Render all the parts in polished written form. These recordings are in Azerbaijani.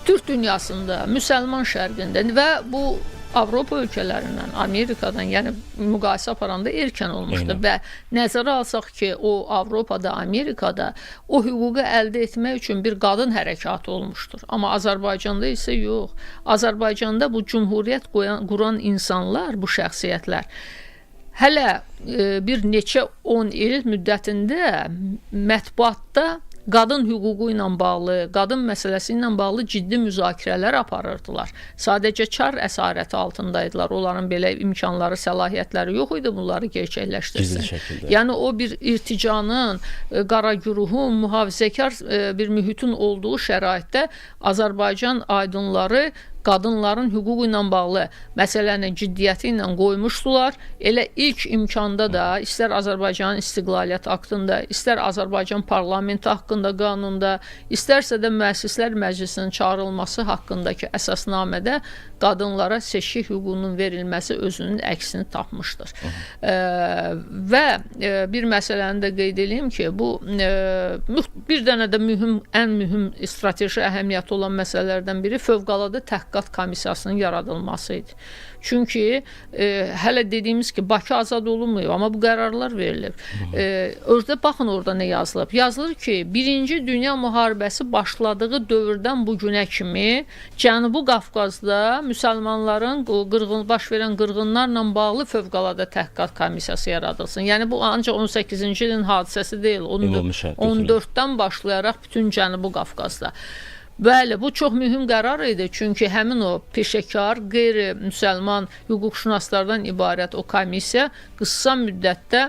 Türk dünyasında, müsəlman şərqində və bu Avropa ölkələrindən, Amerikadan, yəni müqayisə aparanda erkən olmuşdur. Və nəzərə alsaq ki, o Avropada, Amerikada o hüququ əldə etmək üçün bir qadın hərəkatı olmuşdur. Amma Azərbaycanda isə yox. Azərbaycanda bu cümhuriyyət quran insanlar, bu şəxsiyyətlər hələ bir neçə 10 il müddətində mətbuatda qadın hüququ ilə bağlı, qadın məsələsi ilə bağlı ciddi müzakirələr aparırdılar. Sadəcə çar əsarəti altındaydılar. Onların belə imkanları, səlahiyyətləri yox idi bunları gerçəkləşdirsin. Yəni o bir irticanın, qara güruhun, mühafizəkar bir mühitin olduğu şəraitdə Azərbaycan aydınları qadınların hüququ ilə bağlı məsələnin ciddiyyəti ilə qoymuşdular. Elə ilk imkanda da istər Azərbaycanın İstiqlaliyyət aktında, istər Azərbaycan parlamenti haqqında qanunda, istərsə də Müəssislər Məclisinin çağırılması haqqındakı əsasnamədə qadınlara seçki hüququnun verilməsi özünün əksini tapmışdır. Və bir məsələni də qeyd edeyim ki, bu bir dənə də ən mühüm strateji əhəmiyyəti olan məsələlərdən biri fövqəladə təhqiqat komissiyasının yaradılması idi. Çünki hələ dediyimiz ki, Bakı azad olunmuyor, amma bu qərarlar verilib. Özdə baxın orada nə yazılıb. Yazılır ki, Birinci Dünya Müharibəsi başladığı dövrdən bu günə kimi Cənubi Qafqazda müsəlmanların baş verən qırğınlarla bağlı fövqəladə təhqiqat komissiyası yaradılsın. Yəni bu ancaq 18-ci ilin hadisəsi deyil. 14-dən başlayaraq bütün Cənubi Qafqazda. Bəli, bu çox mühüm qərar idi. Çünki həmin o peşəkar, qeyri-müsəlman hüquqşünaslardan ibarət o komissiya qısa müddətdə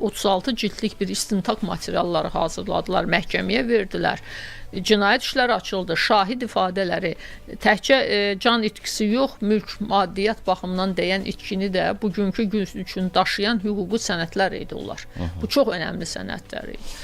36 cildlik bir istintaq materialları hazırladılar, məhkəməyə verdilər. Cinayət işləri açıldı, şahid ifadələri, təkcə can itkisi yox, mülk, maddiyyat baxımından deyən itkini də bugünkü gün üçün daşıyan hüquqi sənədlər idi onlar. Bu çox önəmli sənədlər idi.